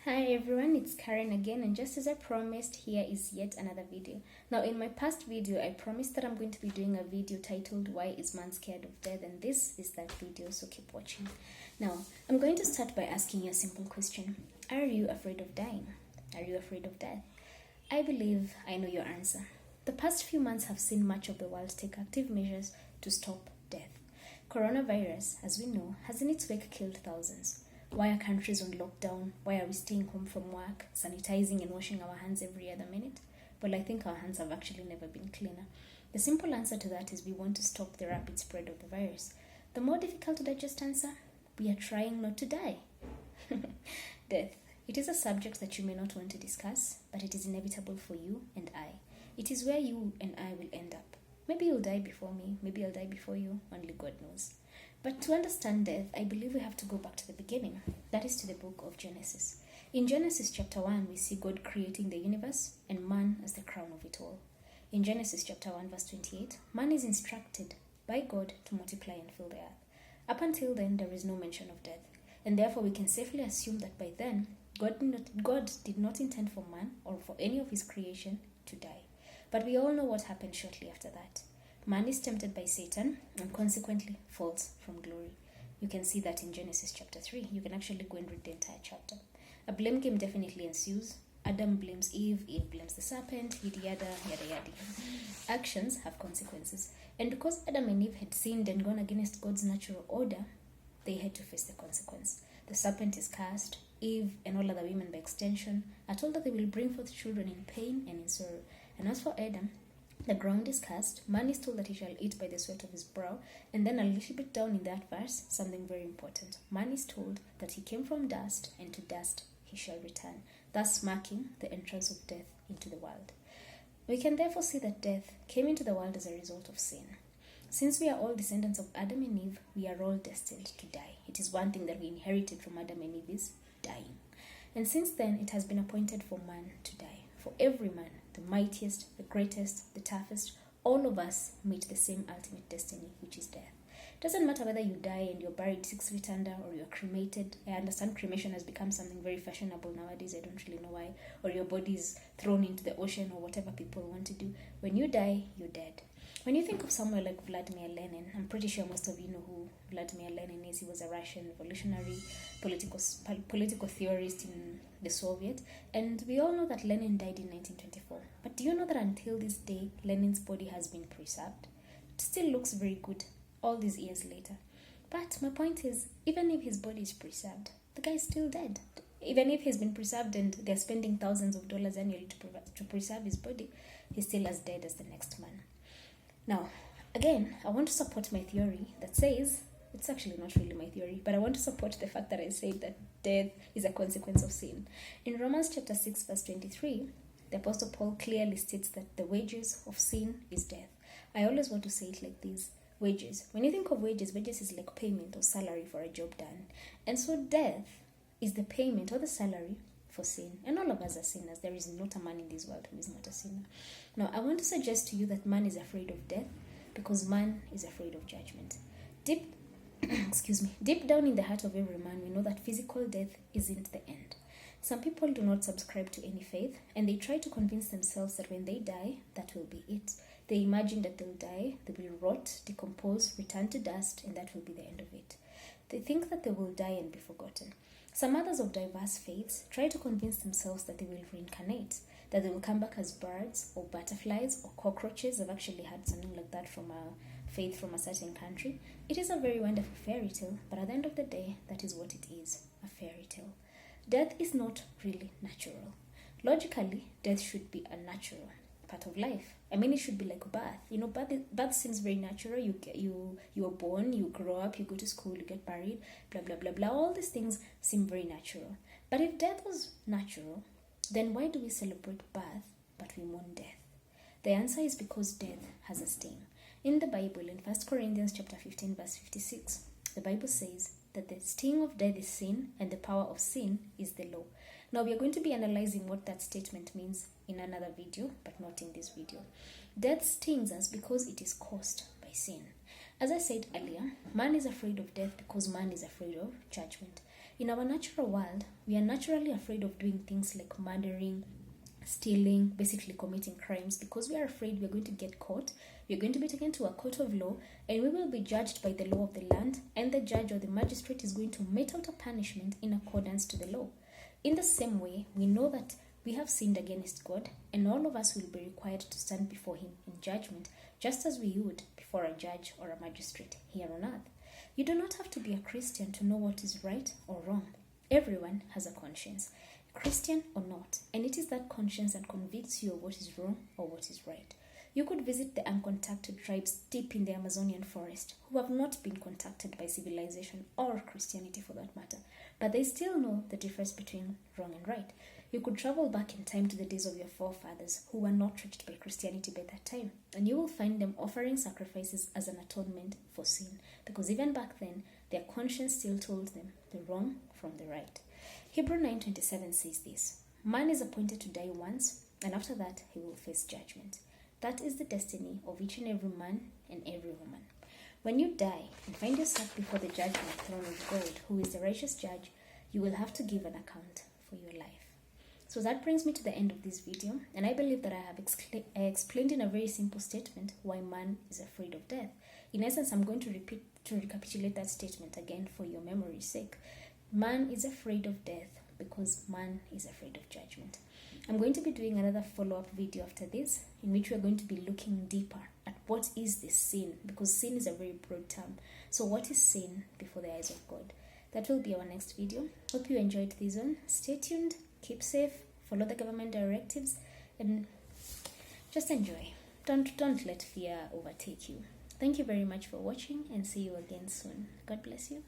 Hi everyone, it's Karen again, and just as I promised, here is yet another video. Now, in my past video, I promised that I'm going to be doing a video titled Why is Man Scared of Death? And this is that video, so keep watching. Now, I'm going to start by asking you a simple question. Are you afraid of dying? Are you afraid of death? I believe I know your answer. The past few months have seen much of the world take active measures to stop death. Coronavirus, as we know, has in its wake killed thousands. Why are countries on lockdown? Why are we staying home from work, sanitizing and washing our hands every other minute? Well, I think our hands have actually never been cleaner. The simple answer to that is we want to stop the rapid spread of the virus. The more difficult to digest answer, we are trying not to die. Death. It is a subject that you may not want to discuss, but it is inevitable for you and I. It is where you and I will end up. Maybe you'll die before me, maybe I'll die before you, only God knows. But to understand death, I believe we have to go back to the beginning. That is to the book of Genesis. In Genesis chapter 1, we see God creating the universe and man as the crown of it all. In Genesis chapter 1, verse 28, man is instructed by God to multiply and fill the earth. Up until then, there is no mention of death. And therefore, we can safely assume that by then, God did not intend for man or for any of his creation to die. But we all know what happened shortly after that. Man is tempted by Satan and consequently falls from glory. You can see that in Genesis chapter 3. You can actually go and read the entire chapter. A blame game definitely ensues. Adam blames Eve blames the serpent, yada yada yada. Actions have consequences. And because Adam and Eve had sinned and gone against God's natural order, they had to face the consequence. The serpent is cursed. Eve and all other women by extension are told that they will bring forth children in pain and in sorrow. And as for Adam, the ground is cursed. Man is told that he shall eat by the sweat of his brow. And then a little bit down in that verse, something very important. Man is told that he came from dust, and to dust he shall return, thus marking the entrance of death into the world. We can therefore see that death came into the world as a result of sin. Since we are all descendants of Adam and Eve, we are all destined to die. It is one thing that we inherited from Adam and Eve is dying. And since then, it has been appointed for man to die. For every man, the mightiest, the greatest, the toughest, all of us meet the same ultimate destiny, which is death. It doesn't matter whether you die and you're buried 6 feet under or you're cremated. I understand cremation has become something very fashionable nowadays. I don't really know why. Or your body is thrown into the ocean or whatever people want to do. When you die, you're dead. When you think of someone like Vladimir Lenin, I'm pretty sure most of you know who Vladimir Lenin is. He was a Russian revolutionary political theorist in the Soviet. And we all know that Lenin died in 1924. But do you know that until this day, Lenin's body has been preserved? It still looks very good all these years later. But my point is, even if his body is preserved, the guy is still dead. Even if he's been preserved and they're spending thousands of dollars annually to preserve his body, he's still as dead as the next man. Now, again, I want to support my theory that says, it's actually not really my theory, but I want to support the fact that I said that death is a consequence of sin. In Romans chapter 6, verse 23, the Apostle Paul clearly states that the wages of sin is death. I always want to say it like this. Wages. When you think of wages is like payment or salary for a job done. And so death is the payment or the salary for sin. And all of us are sinners. There is not a man in this world who is not a sinner. Now, I want to suggest to you that man is afraid of death because man is afraid of judgment. Deep down in the heart of every man, we know that physical death isn't the end. Some people do not subscribe to any faith, and they try to convince themselves that when they die, that will be it. They imagine that they'll die, they will rot, decompose, return to dust, and that will be the end of it. They think that they will die and be forgotten. Some others of diverse faiths try to convince themselves that they will reincarnate, that they will come back as birds or butterflies or cockroaches. I've actually heard something like that from a faith from a certain country. It is a very wonderful fairy tale, but at the end of the day, that is what it is, a fairy tale. Death is not really natural. Logically, death should be a natural part of life. I mean, it should be like birth. Birth seems very natural. You are born, you grow up, you go to school, you get married, blah blah blah blah. All these things seem very natural. But if death was natural, then why do we celebrate birth but we mourn death? The answer is because death has a sting. In the Bible, in 1 Corinthians chapter 15, verse 56, the Bible says that the sting of death is sin, and the power of sin is the law. Now, we are going to be analyzing what that statement means in another video, but not in this video. Death stings us because it is caused by sin. As I said earlier, man is afraid of death because man is afraid of judgment. In our natural world, we are naturally afraid of doing things like murdering, stealing, basically committing crimes, because we are afraid we're going to get caught, we're going to be taken to a court of law, and we will be judged by the law of the land, and the judge or the magistrate is going to mete out a punishment in accordance to the law. In the same way, we know that we have sinned against God, and all of us will be required to stand before Him in judgment, just as we would before a judge or a magistrate here on earth. You do not have to be a Christian to know what is right or wrong. Everyone has a conscience, Christian or not, and it is that conscience that convicts you of what is wrong or what is right. You could visit the uncontacted tribes deep in the Amazonian forest who have not been contacted by civilization or Christianity for that matter, but they still know the difference between wrong and right. You could travel back in time to the days of your forefathers who were not reached by Christianity by that time, and you will find them offering sacrifices as an atonement for sin, because even back then, their conscience still told them the wrong from the right. Hebrew 9:27 says this: Man is appointed to die once, and after that he will face judgment. That is the destiny of each and every man and every woman. When you die and find yourself before the judgment throne of God, who is the righteous judge, you will have to give an account for your life. So that brings me to the end of this video, and I believe that I have explained in a very simple statement why man is afraid of death. In essence, I'm going to recapitulate that statement again for your memory's sake. Man is afraid of death because man is afraid of judgment. I'm going to be doing another follow-up video after this, in which we're going to be looking deeper at what is this sin, because sin is a very broad term. So what is sin before the eyes of God? That will be our next video. Hope you enjoyed this one. Stay tuned, keep safe, follow the government directives, and just enjoy. Don't let fear overtake you. Thank you very much for watching, and see you again soon. God bless you.